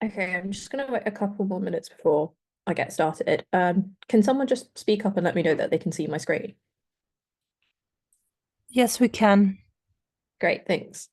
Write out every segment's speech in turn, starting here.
Okay, I'm just gonna wait a couple more minutes before I get started. Can someone just speak up and let me know that they can see my screen? Yes, we can. Great, thanks.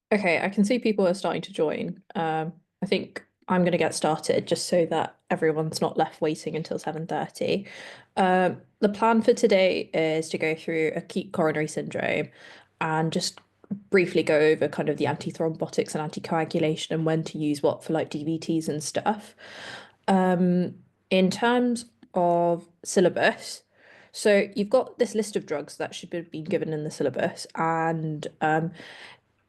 Okay, I can see people are starting to join. I think I'm gonna get started just so that everyone's not left waiting until 7:30. The plan for today is to go through acute coronary syndrome and just briefly go over kind of the antithrombotics and anticoagulation and when to use what for like DVTs and stuff. In terms of syllabus, so you've got this list of drugs that should have been given in the syllabus, and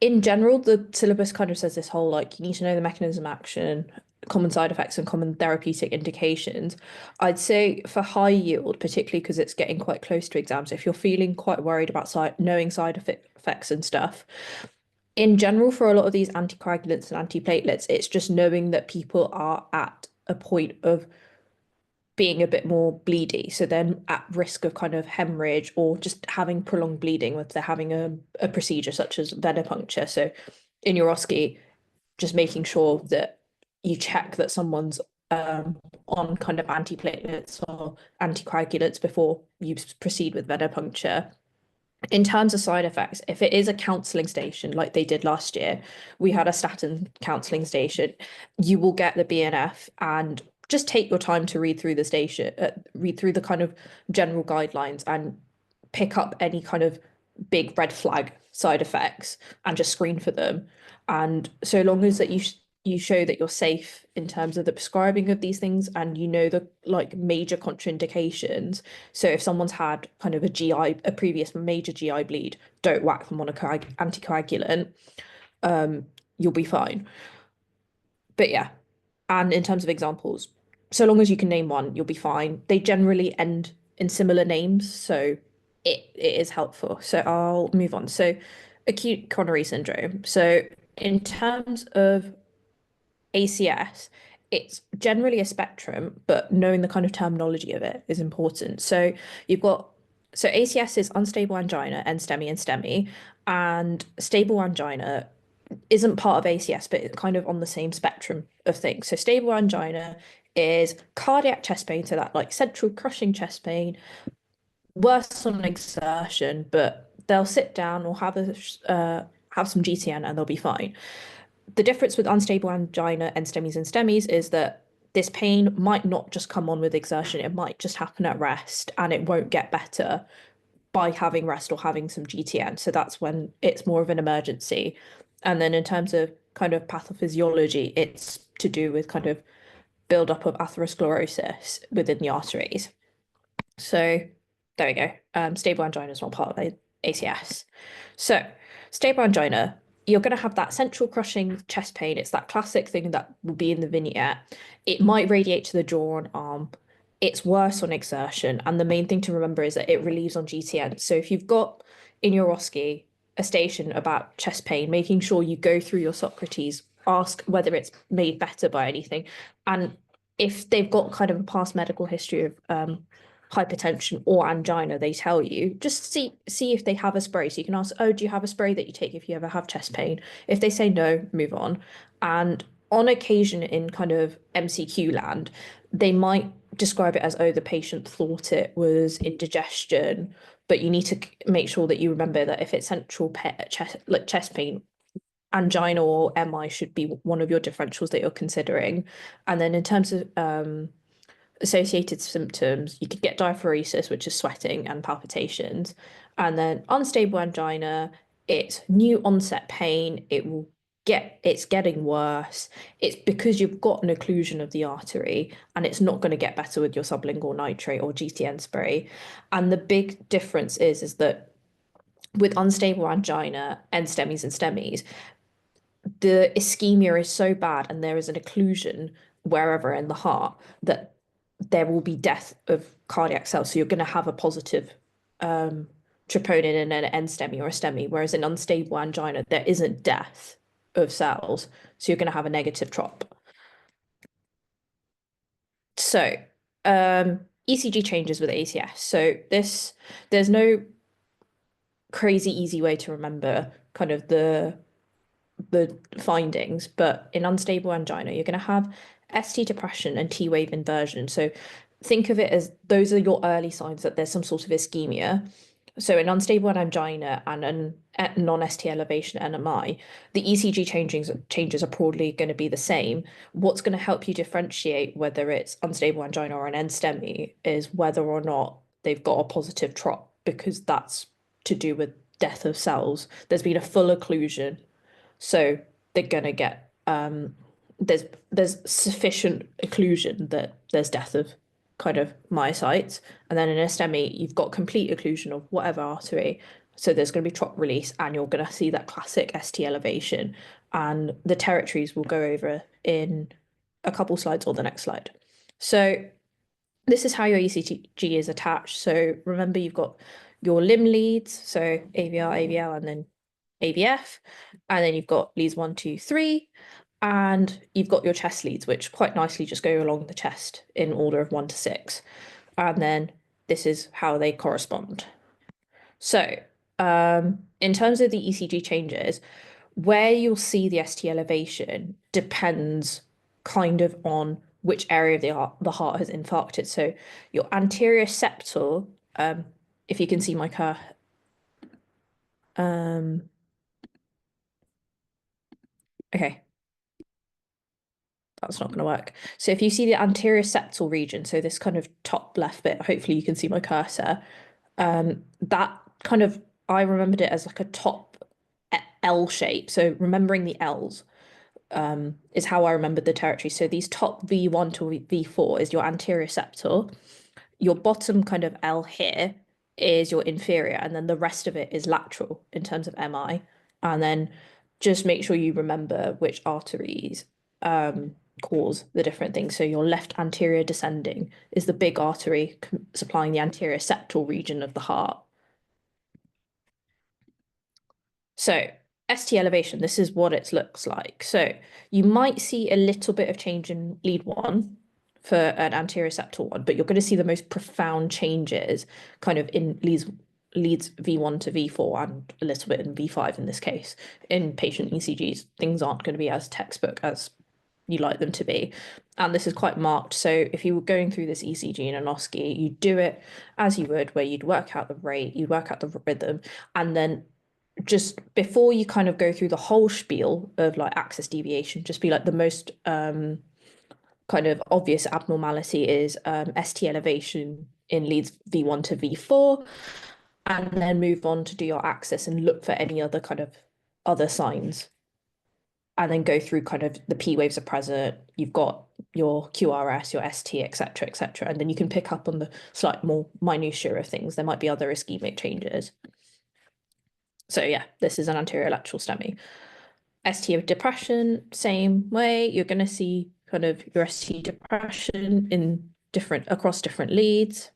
in general, the syllabus kind of says this whole like you need to know the mechanism of action, common side effects, and common therapeutic indications. I'd say for high yield, particularly because it's getting quite close to exams, if you're feeling quite worried about knowing effects and stuff, in general, for a lot of these anticoagulants and antiplatelets, it's just knowing that people are at a point of being a bit more bleedy. So then at risk of kind of hemorrhage or just having prolonged bleeding if they're having a procedure such as venipuncture. So in uroscopy, just making sure that you check that someone's on kind of antiplatelets or anticoagulants before you proceed with venipuncture. In terms of side effects, if it is a counselling station like they did last year, we had a statin counselling station, you will get the BNF and just take your time to read through the station, read through the kind of general guidelines and pick up any kind of big red flag side effects and just screen for them. And so long as that you show that you're safe in terms of the prescribing of these things and you know the like major contraindications. So if someone's had kind of a previous major GI bleed, don't whack them on a anticoagulant. You'll be fine. But yeah, and in terms of examples, so long as you can name one, you'll be fine. They generally end in similar names, so it is helpful. So I'll move on. So acute coronary syndrome. So in terms of ACS, it's generally a spectrum, but knowing the kind of terminology of it is important. So you've got ACS is unstable angina, NSTEMI and STEMI, and stable angina isn't part of ACS, but it's kind of on the same spectrum of things. So stable angina is cardiac chest pain, so that like central crushing chest pain, worse on exertion, but they'll sit down or have some GTN and they'll be fine. The difference with unstable angina and STEMIs is that this pain might not just come on with exertion, it might just happen at rest and it won't get better by having rest or having some GTN. So that's when it's more of an emergency. And then in terms of kind of pathophysiology, it's to do with kind of buildup of atherosclerosis within the arteries. So there we go. Stable angina is not part of ACS. So stable angina, you're going to have that central crushing chest pain. It's that classic thing that will be in the vignette. It might radiate to the jaw and arm. It's worse on exertion. And the main thing to remember is that it relieves on GTN. So if you've got in your OSCE a station about chest pain, making sure you go through your Socrates, ask whether it's made better by anything. And if they've got kind of a past medical history of hypertension or angina, they tell you, just see if they have a spray. So you can ask, oh, do you have a spray that you take if you ever have chest pain? If they say no, move on. And on occasion in kind of MCQ land, they might describe it as, oh, the patient thought it was indigestion, but you need to make sure that you remember that if it's central chest, like chest pain, angina or MI should be one of your differentials that you're considering. And then in terms of associated symptoms, you could get diaphoresis, which is sweating and palpitations, and then unstable angina, it's new onset pain, it's getting worse. It's because you've got an occlusion of the artery and it's not going to get better with your sublingual nitrate or GTN spray. And the big difference is that with unstable angina and STEMIs, the ischemia is so bad and there is an occlusion wherever in the heart that there will be death of cardiac cells. So you're going to have a positive troponin in an NSTEMI or a STEMI, whereas in unstable angina, there isn't death of cells. So you're going to have a negative trop. So ECG changes with ACS. So there's no crazy easy way to remember kind of the findings, but in unstable angina, you're going to have ST depression and T wave inversion. So think of it as those are your early signs that there's some sort of ischemia. So in unstable angina and an non-ST elevation NMI, the ECG changes are broadly going to be the same. What's going to help you differentiate whether it's unstable angina or an NSTEMI is whether or not they've got a positive trop, because that's to do with death of cells. There's been a full occlusion, so they're gonna get there's sufficient occlusion that there's death of kind of myocytes, and then in a STEMI you've got complete occlusion of whatever artery, so there's going to be trop release, and you're going to see that classic ST elevation, and the territories will go over in a couple slides or the next slide. So this is how your ECG is attached. So remember, you've got your limb leads, so AVR, AVL, and then AVF, and then you've got leads 1, 2, 3, and you've got your chest leads, which quite nicely just go along the chest in order of 1 to 6. And then this is how they correspond. So in terms of the ECG changes, where you'll see the ST elevation depends kind of on which area of the heart has infarcted. So your anterior septal, if you can see my curve, okay, that's not going to work. So if you see the anterior septal region, so this kind of top left bit, hopefully you can see my cursor, that kind of, I remembered it as like a top L shape. So remembering the L's is how I remembered the territory. So these top V1 to V4 is your anterior septal. Your bottom kind of L here is your inferior, and then the rest of it is lateral in terms of MI. And then just make sure you remember which arteries cause the different things. So your left anterior descending is the big artery supplying the anterior septal region of the heart. So ST elevation, this is what it looks like. So you might see a little bit of change in lead 1 for an anterior septal one, but you're going to see the most profound changes kind of in leads V1 to V4 and a little bit in V5 in this case. In patient ECGs, things aren't going to be as textbook as you like them to be. And this is quite marked. So if you were going through this ECG in an OSCE, you'd do it as you would, where you'd work out the rate, you'd work out the rhythm, and then just before you kind of go through the whole spiel of like axis deviation, just be like the most kind of obvious abnormality is ST elevation in leads V1 to V4, and then move on to do your axis and look for any other kind of other signs, and then go through kind of the P waves are present, you've got your QRS, your ST, etc., and then you can pick up on the slight more minutiae of things. There might be other ischemic changes. So yeah, this is an anterior lateral STEMI. ST of depression, same way. You're going to see kind of your ST depression in across different leads.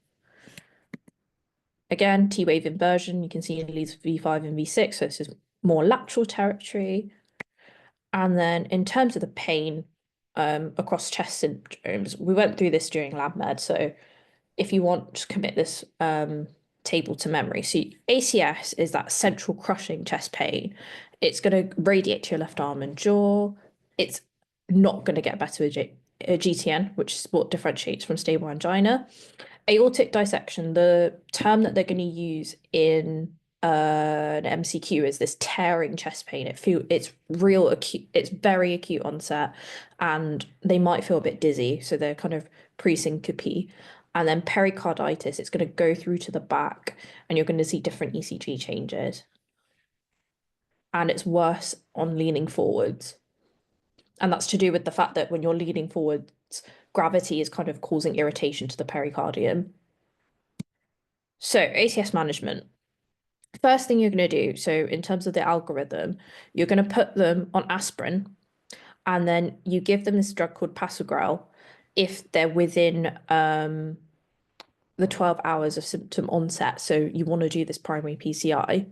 Again, T wave inversion, you can see in leads V5 and V6, so this is more lateral territory. And then in terms of the pain across chest syndromes, we went through this during lab med, so if you want to commit this table to memory. So ACS is that central crushing chest pain. It's going to radiate to your left arm and jaw. It's not going to get better with GTN, which is what differentiates from stable angina. Aortic dissection, the term that they're going to use in an MCQ is this tearing chest pain. It's real acute, it's very acute onset, and they might feel a bit dizzy, so they're kind of pre-syncope. And then pericarditis, it's going to go through to the back, and you're going to see different ECG changes. And it's worse on leaning forwards. And that's to do with the fact that when you're leaning forwards, gravity is kind of causing irritation to the pericardium. So ACS management. First thing you're going to do, so in terms of the algorithm, you're going to put them on aspirin, and then you give them this drug called Prasugrel if they're within the 12 hours of symptom onset. So you want to do this primary PCI,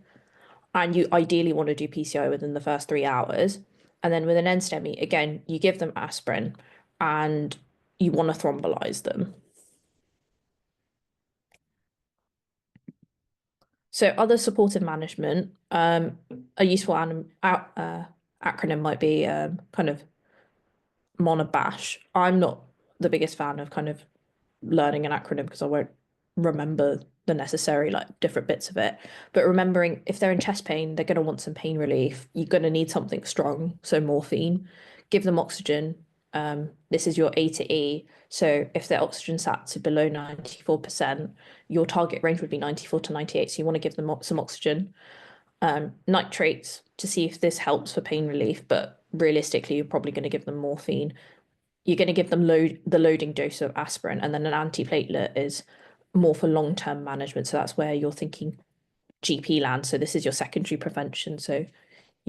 and you ideally want to do PCI within the first 3 hours. And then with an NSTEMI, again, you give them aspirin and you want to thrombolize them. So other supportive management, a useful acronym might be kind of monobash. I'm not the biggest fan of kind of learning an acronym because I won't remember the necessary like different bits of it. But remembering if they're in chest pain, they're going to want some pain relief. You're going to need something strong, so morphine. Give them oxygen. This is your A to E. So if their oxygen sat to below 94%, your target range would be 94 to 98. So you want to give them some oxygen. Nitrates to see if this helps for pain relief, but realistically, you're probably going to give them morphine. You're going to give them the loading dose of aspirin, and then an antiplatelet is more for long-term management. So that's where you're thinking GP land. So this is your secondary prevention. So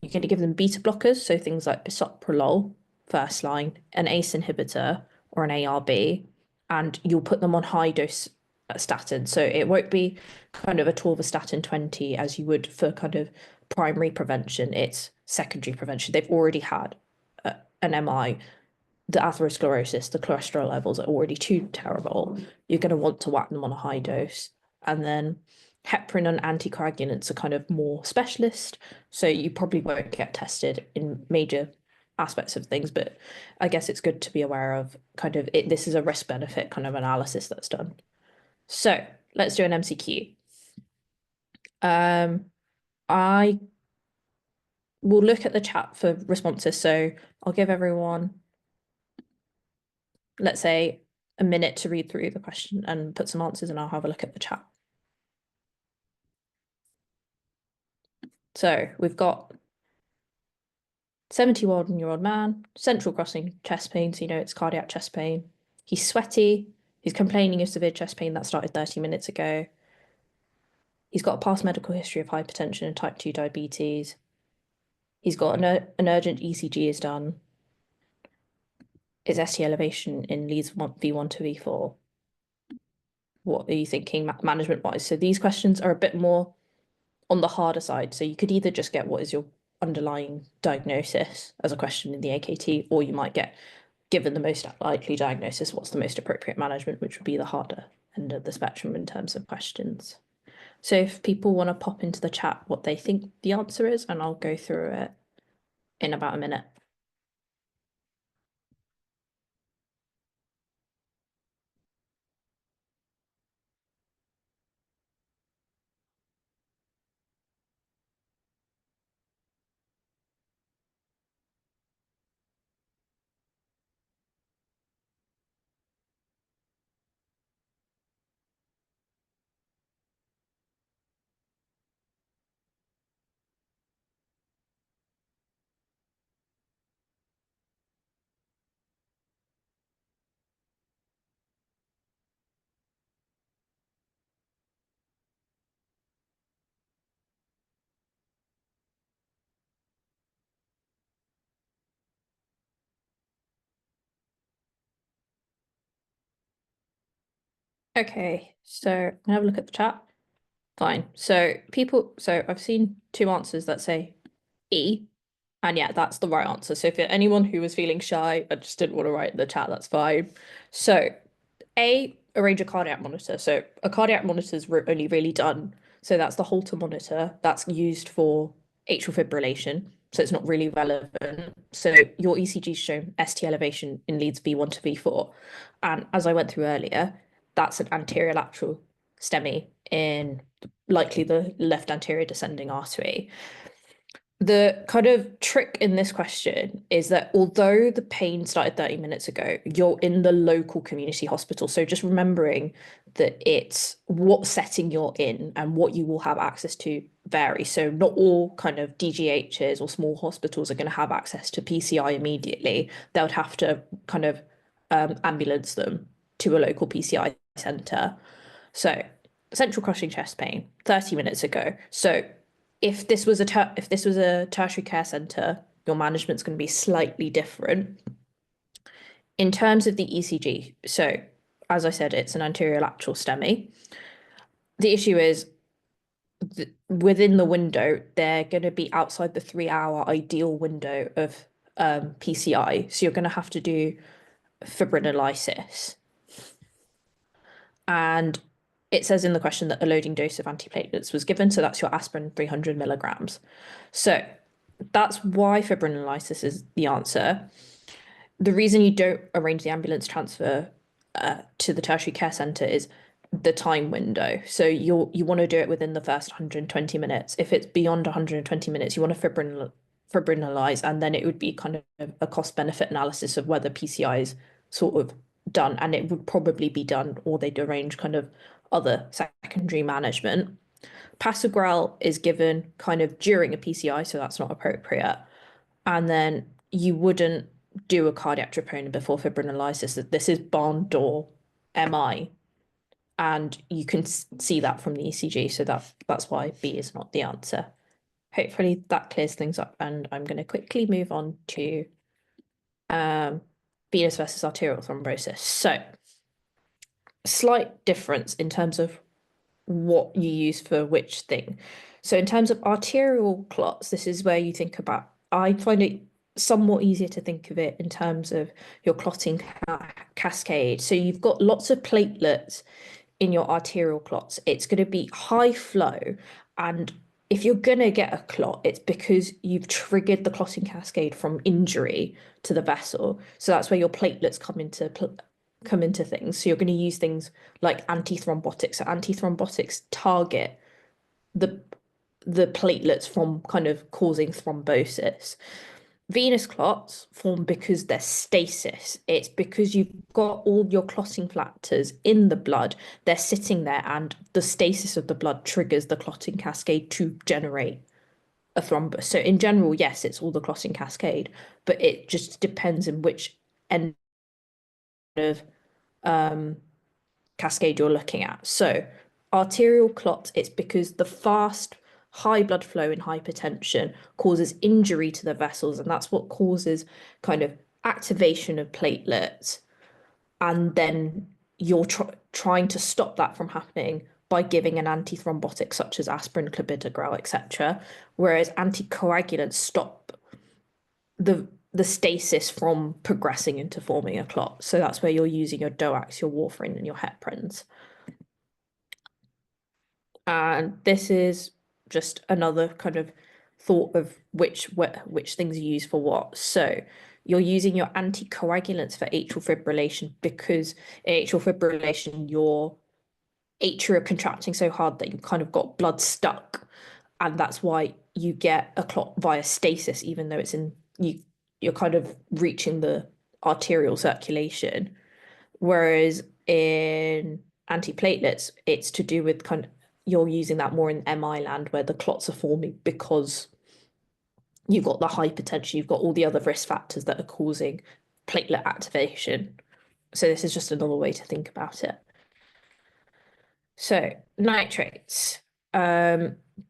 you're going to give them beta blockers, so things like bisoprolol, first line, an ACE inhibitor or an ARB, and you'll put them on high dose statin. So it won't be kind of a atorvastatin 20 as you would for kind of primary prevention. It's secondary prevention. They've already had an MI, the atherosclerosis, the cholesterol levels are already too terrible. You're going to want to whack them on a high dose. And then heparin and anticoagulants are kind of more specialist. So you probably won't get tested in major aspects of things, but I guess it's good to be aware of kind of it. This is a risk benefit kind of analysis that's done. So let's do an MCQ. I will look at the chat for responses. So I'll give everyone, let's say, a minute to read through the question and put some answers, and I'll have a look at the chat. So we've got 71-year-old man, central crossing chest pain, so you know it's cardiac chest pain. He's sweaty. He's complaining of severe chest pain that started 30 minutes ago. He's got a past medical history of hypertension and type 2 diabetes. He's got an urgent ECG is done. Is ST elevation in leads V1 to V4? What are you thinking management-wise? So these questions are a bit more on the harder side. So you could either just get what is your underlying diagnosis as a question in the AKT, or you might get given the most likely diagnosis, what's the most appropriate management, which would be the harder end of the spectrum in terms of questions. So if people want to pop into the chat what they think the answer is, and I'll go through it in about a minute. Okay, so have a look at the chat. Fine. So I've seen two answers that say E, and yeah, that's the right answer. So if anyone who was feeling shy, I just didn't want to write in the chat, that's fine. So A, arrange a cardiac monitor. So a cardiac monitor is only really done. So that's the Holter monitor that's used for atrial fibrillation. So it's not really relevant. So your ECG's shown ST elevation in leads V1 to V4. And as I went through earlier, that's an anterior lateral STEMI in likely the left anterior descending artery. The kind of trick in this question is that although the pain started 30 minutes ago, you're in the local community hospital. So just remembering that it's what setting you're in and what you will have access to vary. So not all kind of DGHs or small hospitals are going to have access to PCI immediately. They would have to kind of ambulance them to a local PCI centre. So central crushing chest pain 30 minutes ago. So if this was a tertiary care centre, your management's going to be slightly different. In terms of the ECG, so as I said, it's an anterior lateral STEMI. The issue is within the window, they're going to be outside the 3-hour ideal window of PCI. So you're going to have to do fibrinolysis. And it says in the question that a loading dose of antiplatelets was given. So that's your aspirin 300 milligrams. So that's why fibrinolysis is the answer. The reason you don't arrange the ambulance transfer to the tertiary care centre is the time window. So you want to do it within the first 120 minutes. If it's beyond 120 minutes, you want to fibrinolyse, and then it would be kind of a cost benefit analysis of whether PCI is sort of done, and it would probably be done, or they'd arrange kind of other secondary management. Prasugrel is given kind of during a PCI, so that's not appropriate. And then you wouldn't do a cardiac troponin before fibrinolysis. This is barn door MI, and you can see that from the ECG. So that's why B is not the answer. Hopefully that clears things up, and I'm going to quickly move on to venous versus arterial thrombosis. So slight difference in terms of what you use for which thing. So in terms of arterial clots, this is where you think about, I find it somewhat easier to think of it in terms of your clotting cascade. So you've got lots of platelets in your arterial clots. It's going to be high flow, and if you're going to get a clot, it's because you've triggered the clotting cascade from injury to the vessel. So that's where your platelets come into things. So you're going to use things like antithrombotics. So antithrombotics target the platelets from kind of causing thrombosis. Venous clots form because they're stasis. It's because you've got all your clotting factors in the blood. They're sitting there, and the stasis of the blood triggers the clotting cascade to generate a thrombus. So in general, yes, it's all the clotting cascade, but it just depends in which end of cascade you're looking at. So arterial clots, it's because the fast high blood flow in hypertension causes injury to the vessels, and that's what causes kind of activation of platelets. And then you're trying to stop that from happening by giving an antithrombotic such as aspirin, clopidogrel, etc. Whereas anticoagulants stop the stasis from progressing into forming a clot. So that's where you're using your DOACs, your warfarin, and your heparins. And this is just another kind of thought of which things are used for what. So you're using your anticoagulants for atrial fibrillation because in atrial fibrillation, your atria are contracting so hard that you've kind of got blood stuck. And that's why you get a clot via stasis, even though it's in you're kind of reaching the arterial circulation. Whereas in antiplatelets, it's to do with kind of you're using that more in MI land where the clots are forming because you've got the hypertension, you've got all the other risk factors that are causing platelet activation. So this is just another way to think about it. So nitrates.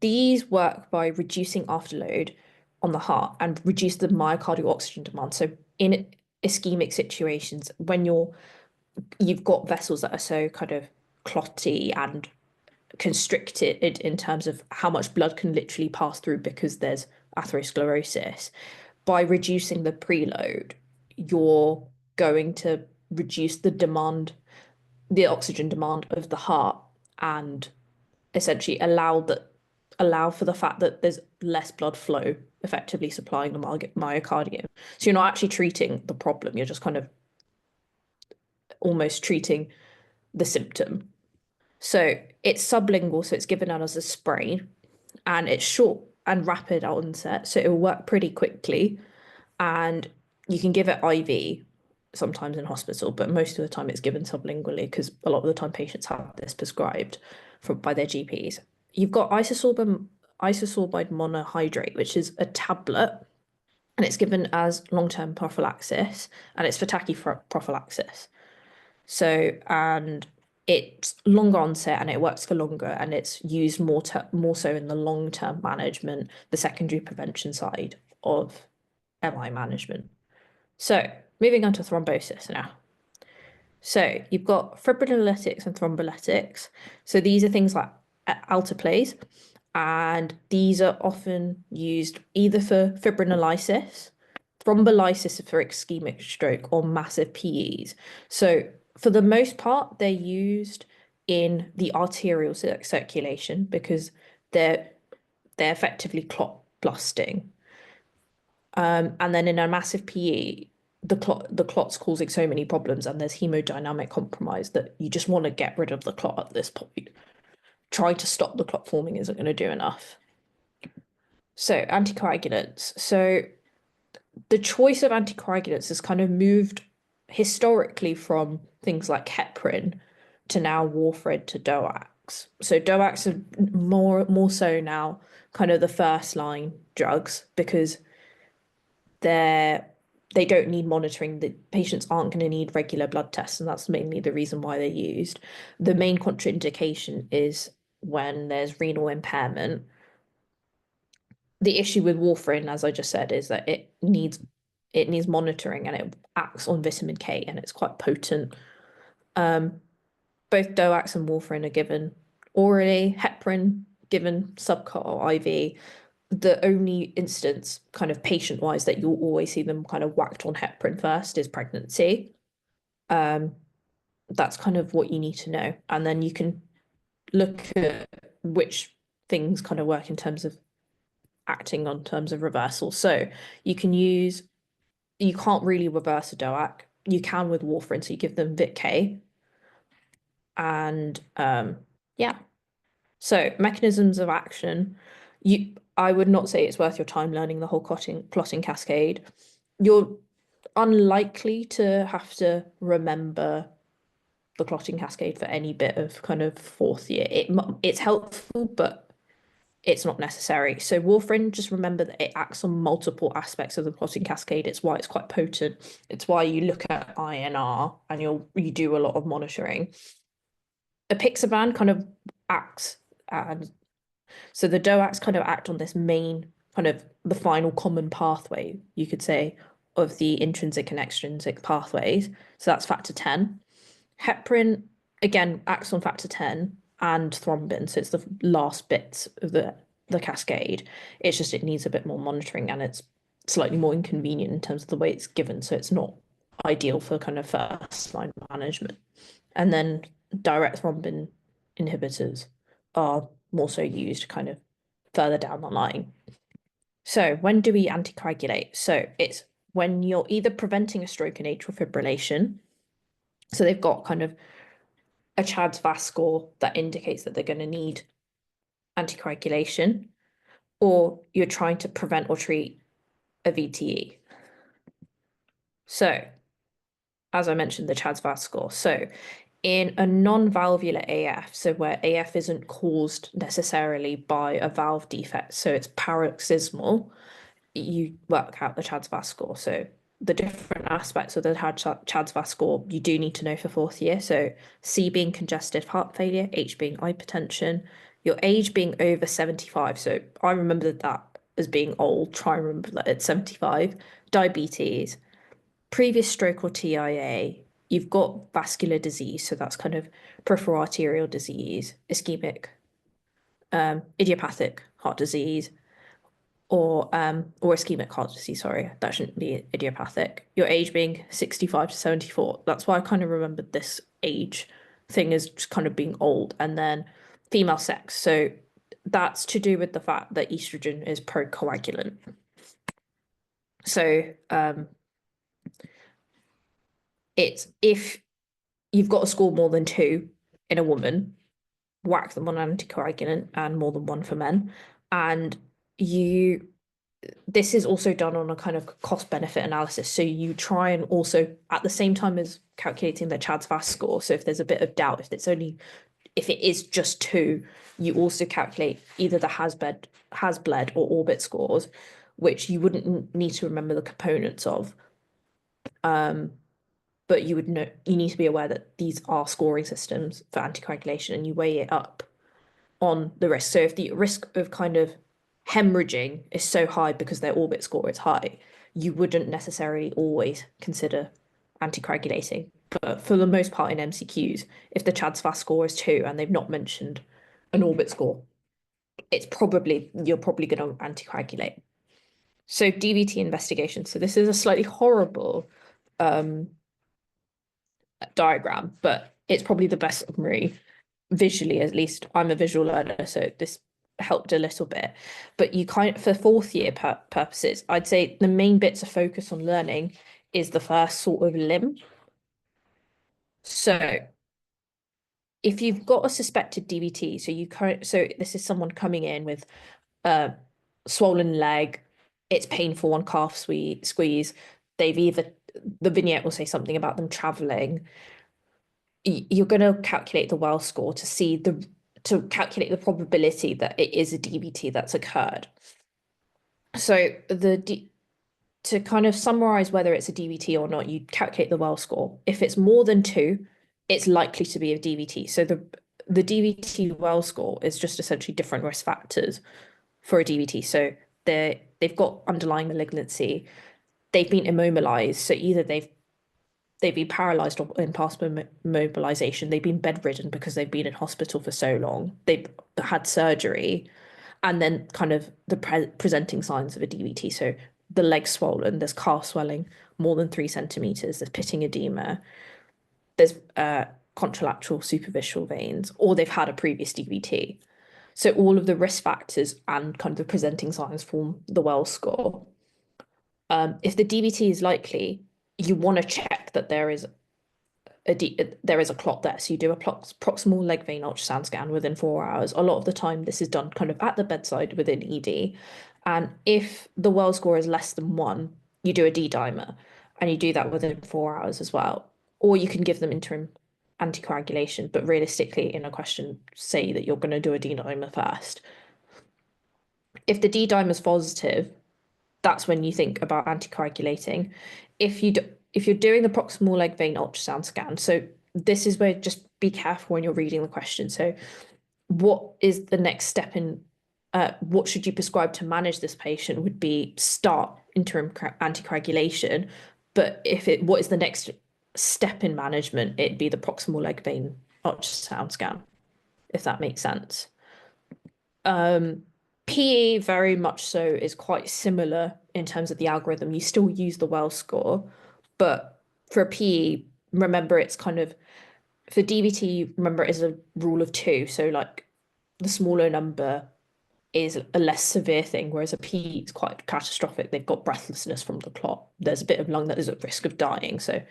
These work by reducing afterload on the heart and reduce the myocardial oxygen demand. So in ischemic situations, when you've got vessels that are so kind of clotty and constricted in terms of how much blood can literally pass through because there's atherosclerosis, by reducing the preload, you're going to reduce the demand the oxygen demand of the heart and essentially allow for the fact that there's less blood flow effectively supplying the myocardium. So you're not actually treating the problem, you're just kind of almost treating the symptom. So it's sublingual, so it's given out as a spray, and it's short and rapid onset, so it will work pretty quickly. And you can give it IV sometimes in hospital, but most of the time it's given sublingually because a lot of the time patients have this prescribed by their GPs. You've got isosorbide monohydrate, which is a tablet, and it's given as long-term prophylaxis, and it's for tachyprophylaxis. So, and it's longer onset and it works for longer, and it's used more so in the long-term management, the secondary prevention side of MI management. So, moving on to thrombosis now. So, you've got fibrinolytics and thrombolytics. So, these are things like alteplase, and these are often used either for fibrinolysis, thrombolysis for ischemic stroke, or massive PEs. So, for the most part, they're used in the arterial circulation because they're effectively clot busting. And then in a massive PE, the clot's causing so many problems and there's hemodynamic compromise that you just want to get rid of the clot at this point. Trying to stop the clot forming isn't going to do enough. So anticoagulants. So the choice of anticoagulants has kind of moved historically from things like heparin to now warfarin to DOACs. So DOACs are more so now kind of the first line drugs because they don't need monitoring. The patients aren't going to need regular blood tests, and that's mainly the reason why they're used. The main contraindication is when there's renal impairment. The issue with warfarin, as I just said, is that it needs monitoring and it acts on vitamin K and it's quite potent. Both DOACs and warfarin are given orally, heparin given subcut or IV. The only instance kind of patient-wise that you'll always see them kind of whacked on heparin first is pregnancy. That's kind of what you need to know. And then you can look at which things kind of work in terms of acting on terms of reversal. So you can't really reverse a DOAC. You can with warfarin, so you give them Vit-K. And yeah. So mechanisms of action, I would not say it's worth your time learning the whole clotting cascade. You're unlikely to have to remember the clotting cascade for any bit of kind of fourth year. It's helpful, but it's not necessary. So warfarin, just remember that it acts on multiple aspects of the clotting cascade. It's why it's quite potent. It's why you look at INR and you do a lot of monitoring. Apixaban kind of acts, and so the DOACs kind of act on this main kind of the final common pathway, you could say, of the intrinsic and extrinsic pathways. So that's factor 10. Heparin, again, acts on factor 10 and thrombin. So it's the last bits of the cascade. It's just it needs a bit more monitoring and it's slightly more inconvenient in terms of the way it's given. So it's not ideal for kind of first line management. And then direct thrombin inhibitors are more so used kind of further down the line. So when do we anticoagulate? So it's when you're either preventing a stroke in atrial fibrillation, so they've got kind of a CHA2DS2-VASc score that indicates that they're going to need anticoagulation, or you're trying to prevent or treat a VTE. So, as I mentioned, the CHA2DS2-VASc score. So in a non-valvular AF, so where AF isn't caused necessarily by a valve defect, so it's paroxysmal, you work out the CHA2DS2-VASc score. So the different aspects of the CHA2DS2-VASc score you do need to know for fourth year. So C being congestive heart failure, H being hypertension, your age being over 75. So I remember that as being old. Try and remember that it's 75. Diabetes, previous stroke or TIA. You've got vascular disease, so that's kind of peripheral arterial disease, ischemic, idiopathic heart disease, or ischemic heart disease, sorry, that shouldn't be idiopathic. Your age being 65 to 74. That's why I kind of remembered this age thing is just kind of being old, and then female sex. So that's to do with the fact that estrogen is procoagulant. So it's if you've got a score more than 2 in a woman, whack them on anticoagulant, and more than 1 for men. And you this is also done on a kind of cost benefit analysis. So you try and also at the same time as calculating the CHA2DS2-VASc score. So if there's a bit of doubt, if it is just 2, you also calculate either the has bled or orbit scores, which you wouldn't need to remember the components of. But you need to be aware that these are scoring systems for anticoagulation, and you weigh it up on the risk. So if the risk of kind of hemorrhaging is so high because their orbit score is high, you wouldn't necessarily always consider anticoagulating. But for the most part in MCQs, if the CHA2DS2-VASc score is 2 and they've not mentioned an orbit score, you're probably going to anticoagulate. So DVT investigation. So this is a slightly horrible diagram, but it's probably the best summary visually. At least I'm a visual learner, so this helped a little bit. But you for 4th year purposes, I'd say the main bits of focus on learning is the first sort of limb. So if you've got a suspected DVT, so this is someone coming in with a swollen leg, it's painful on calf squeeze. The vignette will say something about them traveling. You're going to calculate the Wells score to calculate the probability that it is a DVT that's occurred. So to kind of summarize whether it's a DVT or not, you calculate the Wells score. If it's more than 2, it's likely to be a DVT. So the DVT Wells score is just essentially different risk factors for a DVT. So they've got underlying malignancy, they've been immobilized. So either they've been paralyzed or in past mobilization, they've been bedridden because they've been in hospital for so long, they've had surgery, and then kind of the presenting signs of a DVT. So the leg's swollen, there's calf swelling more than 3 centimeters, there's pitting edema, there's contralateral superficial veins, or they've had a previous DVT. So all of the risk factors and kind of the presenting signs form the Wells score. If the DVT is likely, you want to check that there is a clot there. So you do a proximal leg vein ultrasound scan within 4 hours. A lot of the time, this is done kind of at the bedside within ED. And if the Wells score is less than 1, you do a D-dimer, and you do that within 4 hours as well. Or you can give them interim anticoagulation, but realistically, in a question, say that you're going to do a D-dimer first. If the D-dimer is positive, that's when you think about anticoagulating. If you're doing the proximal leg vein ultrasound scan, so this is where just be careful when you're reading the question. So what is the next step in what should you prescribe to manage this patient would be start interim anticoagulation. But what is the next step in management? It'd be the proximal leg vein ultrasound scan, if that makes sense. PE very much so is quite similar in terms of the algorithm. You still use the Wells score, but for a PE, remember it's kind of, for DVT, remember it is a rule of 2. So like the smaller number is a less severe thing, whereas a PE is quite catastrophic. They've got breathlessness from the clot. There's a bit of lung that is at risk of dying. So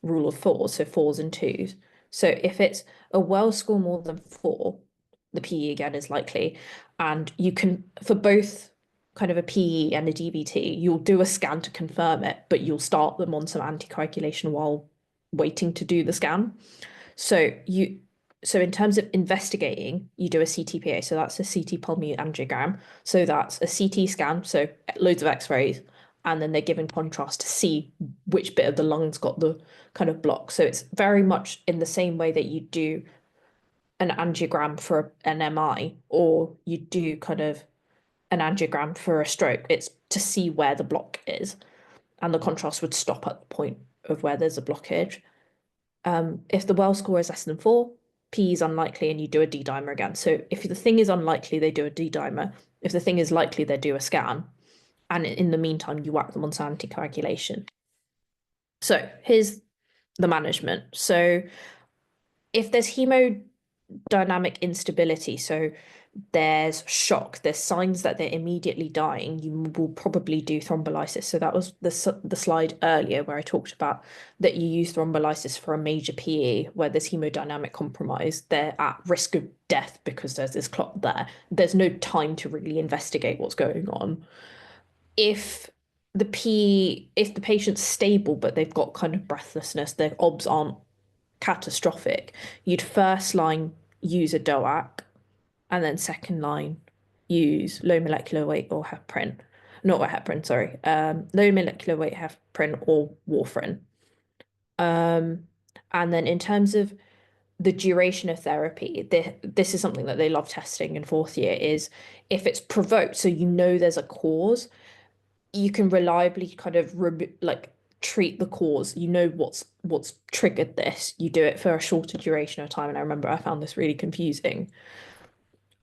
rule of 4, so 4s and 2s. So if it's a Wells score more than 4, the PE again is likely. And you can, for both kind of a PE and a DVT, you'll do a scan to confirm it, but you'll start them on some anticoagulation while waiting to do the scan. So in terms of investigating, you do a CTPA. So that's a CT pulmonary angiogram. So that's a CT scan, so loads of X-rays, and then they're given contrast to see which bit of the lung's got the kind of block. So it's very much in the same way that you do an angiogram for an MI, or you do kind of an angiogram for a stroke. It's to see where the block is, and the contrast would stop at the point of where there's a blockage. If the Wells score is less than 4, P is unlikely, and you do a D-dimer again. So if the thing is unlikely, they do a D-dimer. If the thing is likely, they do a scan. And in the meantime, you whack them on some anticoagulation. So here's the management. So if there's hemodynamic instability, so there's shock, there's signs that they're immediately dying, you will probably do thrombolysis. So that was the slide earlier where I talked about that you use thrombolysis for a major PE where there's hemodynamic compromise. They're at risk of death because there's this clot there. There's no time to really investigate what's going on. If if the patient's stable but they've got kind of breathlessness, their obs aren't catastrophic, you'd first line use a DOAC and then second line use low molecular weight or heparin. Not heparin, sorry. Low molecular weight heparin or warfarin. Um, and then in terms of the duration of therapy, this is something that they love testing in fourth year, is if it's provoked, so you know there's a cause, you can reliably kind of like treat the cause. You know what's triggered this. You do it for a shorter duration of time. And I remember I found this really confusing.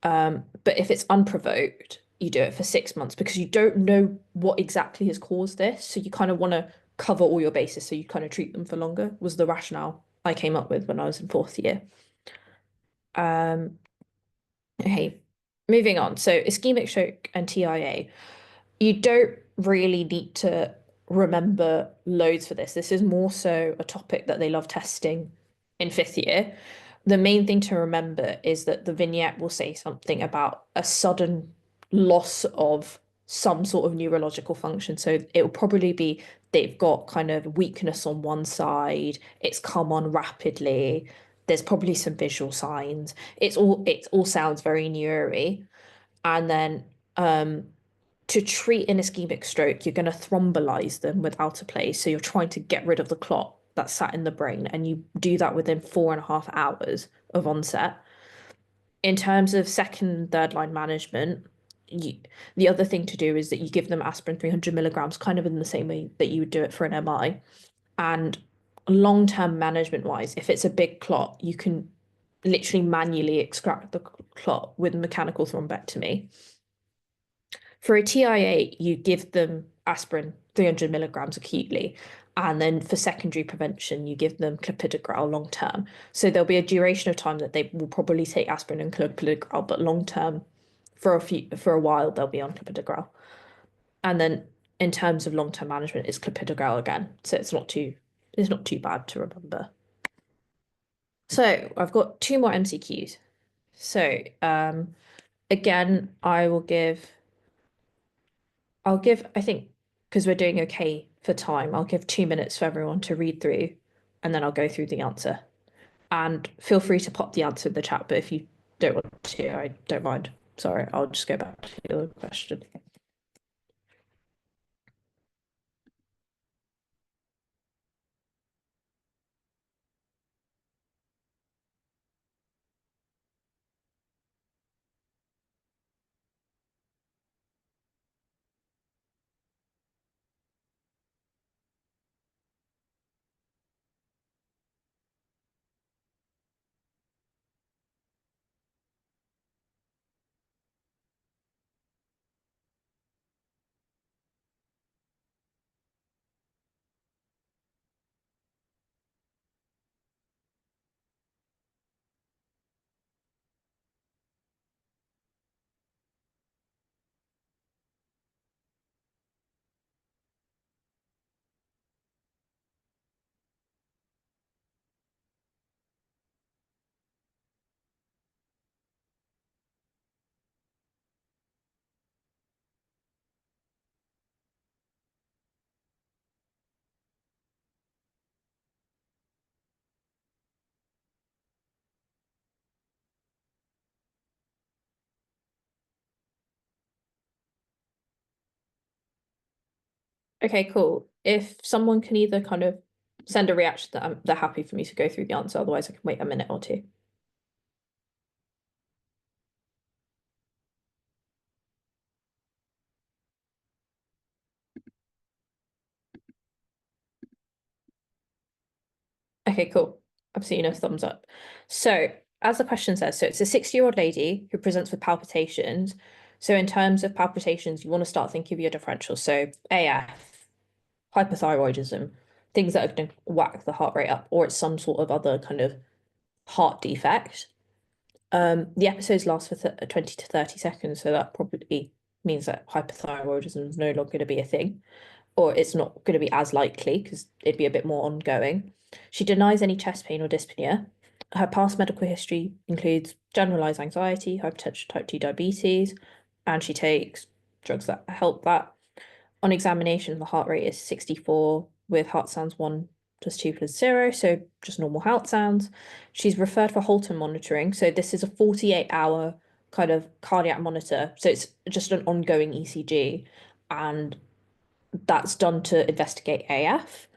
But if it's unprovoked, you do it for 6 months because you don't know what exactly has caused this. So you kind of want to cover all your bases. So you kind of treat them for longer, was the rationale I came up with when I was in fourth year. Um, okay, moving on. So ischemic stroke and TIA. You don't really need to remember loads for this. This is more so a topic that they love testing in fifth year. The main thing to remember is that the vignette will say something about a sudden loss of some sort of neurological function. So it will probably be they've got kind of weakness on one side, it's come on rapidly, there's probably some visual signs. It all sounds very neury. And then to treat an ischemic stroke, you're going to thrombolize them with alteplase. So you're trying to get rid of the clot that's sat in the brain, and you do that within 4.5 hours of onset. In terms of second and third line management, you, the other thing to do is that you give them aspirin 300 milligrams, kind of in the same way that you would do it for an MI. And long-term management wise, if it's a big clot, you can literally manually extract the clot with mechanical thrombectomy. For a TIA, you give them aspirin 300 milligrams acutely. And then for secondary prevention, you give them clopidogrel long term. So there'll be a duration of time that they will probably take aspirin and clopidogrel, but long term, for a while, they'll be on clopidogrel. And then in terms of long term management, it's clopidogrel again. So it's not too bad to remember. So I've got two more MCQs. So again, I'll give, I think, because we're doing okay for time, I'll give 2 minutes for everyone to read through and then I'll go through the answer. And feel free to pop the answer in the chat, but if you don't want to, I don't mind. Sorry, I'll just go back to the other question. Okay, cool. If someone can either kind of send a reaction that they're happy for me to go through the answer, otherwise I can wait a minute or two. Okay, cool. I've seen a thumbs up. So, as the question says, so it's a 60-year-old lady who presents with palpitations. So, in terms of palpitations, you want to start thinking of your differentials. So, AF, hypothyroidism, things that are going to whack the heart rate up, or it's some sort of other kind of heart defect. The episodes last for 20 to 30 seconds, so that probably means that hypothyroidism is no longer going to be a thing, or it's not going to be as likely because it'd be a bit more ongoing. She denies any chest pain or dyspnea. Her past medical history includes generalized anxiety, hypertension, type 2 diabetes, and she takes drugs that help that. On examination, the heart rate is 64 with heart sounds 1 plus 2 plus 0, so just normal heart sounds. She's referred for Holter monitoring. So this is a 48-hour kind of cardiac monitor. So it's just an ongoing ECG, and that's done to investigate AF.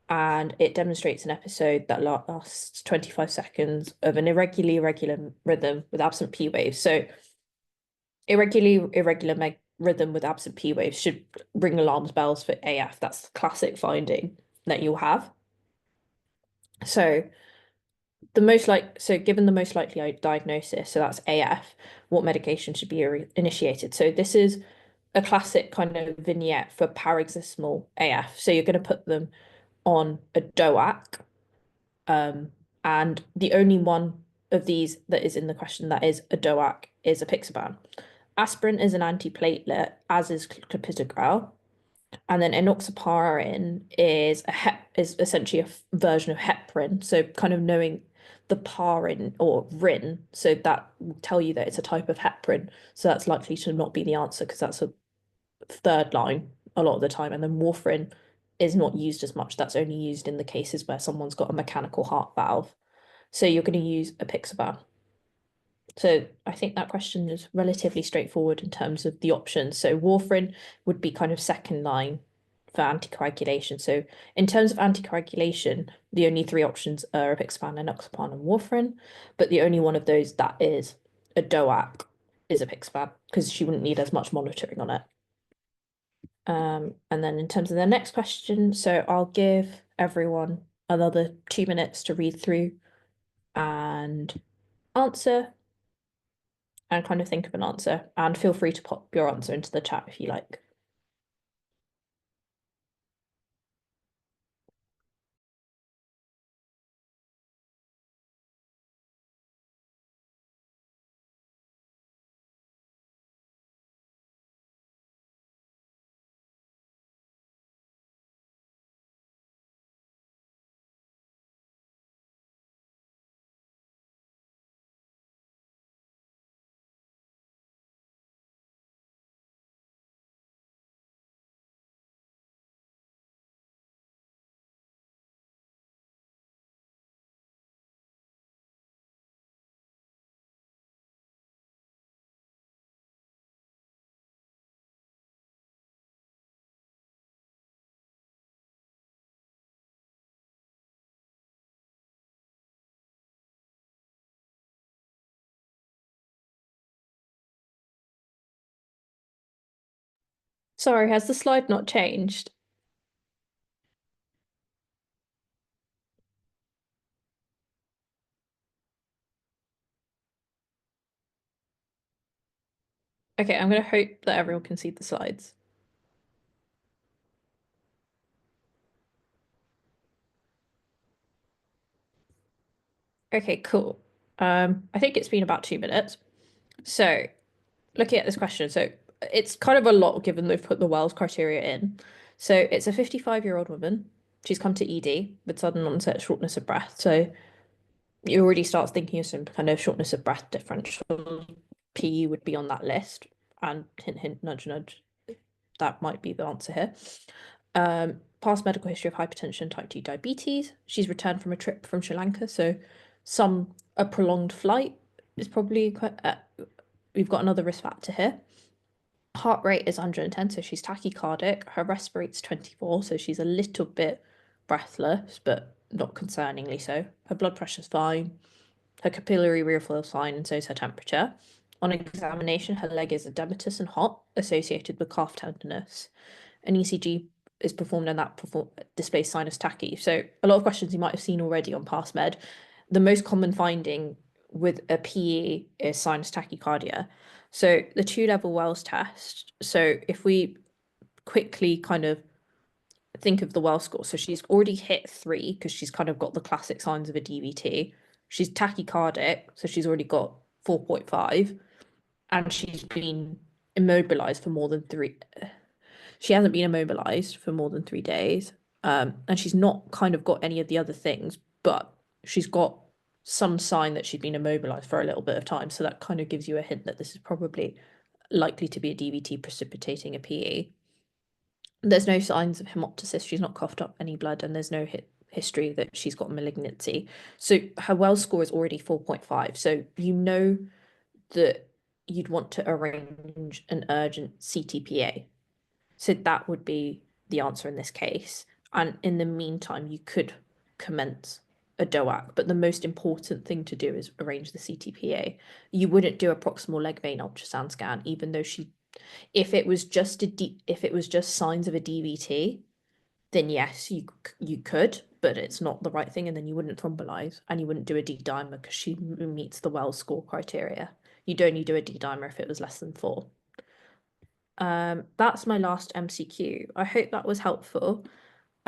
And it demonstrates an episode that lasts 25 seconds of an irregular rhythm with absent P waves. So irregular rhythm with absent P waves should ring alarm bells for AF. That's the classic finding that you'll have. So given the most likely diagnosis, so that's AF, what medication should be initiated? So this is a classic kind of vignette for paroxysmal AF. So you're going to put them on a DOAC, and the only one of these that is in the question that is a DOAC is apixaban. Aspirin is an antiplatelet, as is clopidogrel. And then enoxaparin is essentially a version of heparin. So kind of knowing the parin or rin, so that will tell you that it's a type of heparin. So that's likely to not be the answer because that's a third line a lot of the time. And then warfarin is not used as much. That's only used in the cases where someone's got a mechanical heart valve. So you're going to use apixaban. So I think that question is relatively straightforward in terms of the options. So warfarin would be kind of second line for anticoagulation. So in terms of anticoagulation, the only three options are apixaban, enoxaparin, and warfarin, but the only one of those that is a DOAC is apixaban because she wouldn't need as much monitoring on it. And then in terms of the next question, so I'll give everyone another 2 minutes to read through and answer and kind of think of an answer. And feel free to pop your answer into the chat if you like. Sorry, has the slide not changed? Okay, I'm going to hope that everyone can see the slides. Okay, cool. I think it's been about 2 minutes. So looking at this question, so it's kind of a lot given they've put the Wells criteria in. So it's a 55-year-old woman. She's come to ED with sudden onset shortness of breath. So you already start thinking of some kind of shortness of breath differential. PE would be on that list. And hint, hint, nudge, nudge, that might be the answer here. Past medical history of hypertension, type 2 diabetes. She's returned from a trip from Sri Lanka, so a prolonged flight is probably quite. We've got another risk factor here. Heart rate is 110, so she's tachycardic. Her respirate's 24, so she's a little bit breathless, but not concerningly so. Her blood pressure's fine. Her capillary refill is fine, and so is her temperature. On examination, her leg is edematous and hot, associated with calf tenderness. An ECG is performed and that displays sinus tachy. So a lot of questions you might have seen already on past med. The most common finding with a PE is sinus tachycardia. So the 2-level Wells test. So if we quickly kind of think of the Wells score, so she's already hit 3 because she's kind of got the classic signs of a DVT. She's tachycardic, so she's already got 4.5, and she's been immobilized for more than three. She hasn't been immobilized for more than 3 days. And she's not kind of got any of the other things, but she's got some sign that she's been immobilized for a little bit of time. So that kind of gives you a hint that this is probably likely to be a DVT precipitating a PE. There's no signs of hemoptysis. She's not coughed up any blood, and there's no history that she's got malignancy. So her Wells score is already 4.5. So you know that you'd want to arrange an urgent CTPA. So that would be the answer in this case. And in the meantime, you could commence a DOAC, but the most important thing to do is arrange the CTPA. You wouldn't do a proximal leg vein ultrasound scan, even though if it was just signs of a DVT, then yes, you could, but it's not the right thing, and then you wouldn't thrombolize, and you wouldn't do a D-dimer because she meets the Wells score criteria. You'd only do a D-dimer if it was less than 4. That's my last MCQ. I hope that was helpful.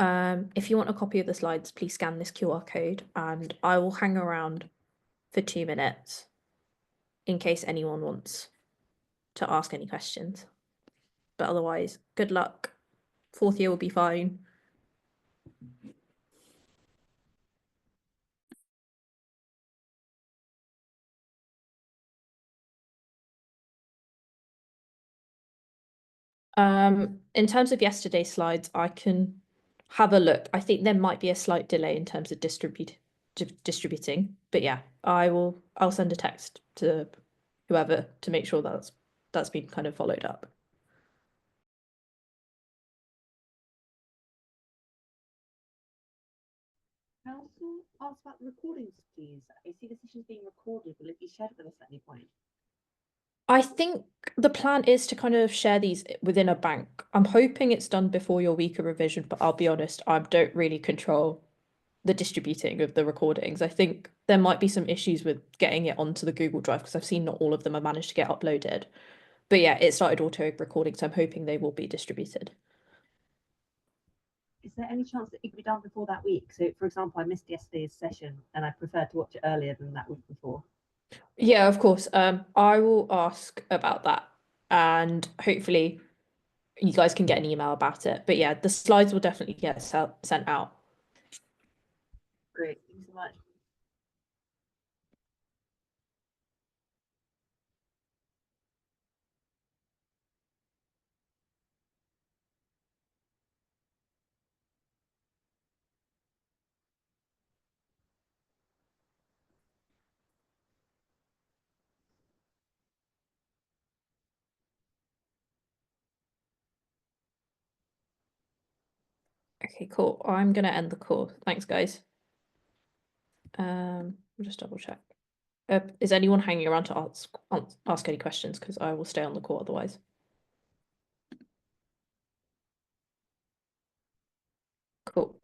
If you want a copy of the slides, please scan this QR code, and I will hang around for 2 minutes in case anyone wants to ask any questions. But otherwise, good luck. 4th year will be fine. In terms of yesterday's slides, I can have a look. I think there might be a slight delay in terms of distributing, but yeah, I'll send a text to whoever to make sure that's been kind of followed up. Can I also ask about the recordings, please? I see the session's being recorded. Will it be shared with us at any point? I think the plan is to kind of share these within a bank. I'm hoping it's done before your week of revision, but I'll be honest, I don't really control the distributing of the recordings. I think there might be some issues with getting it onto the Google Drive because I've seen not all of them have managed to get uploaded. But yeah, it started auto recording, so I'm hoping they will be distributed. Is there any chance that it could be done before that week? So, for example, I missed yesterday's session and I prefer to watch it earlier than that week before. Yeah, of course. I will ask about that, and hopefully you guys can get an email about it. But yeah, the slides will definitely get sent out. Great, thanks so much. Okay, cool. I'm gonna end the call. Thanks, guys. I'll just double check. Is anyone hanging around to ask any questions? Because I will stay on the call otherwise. Cool.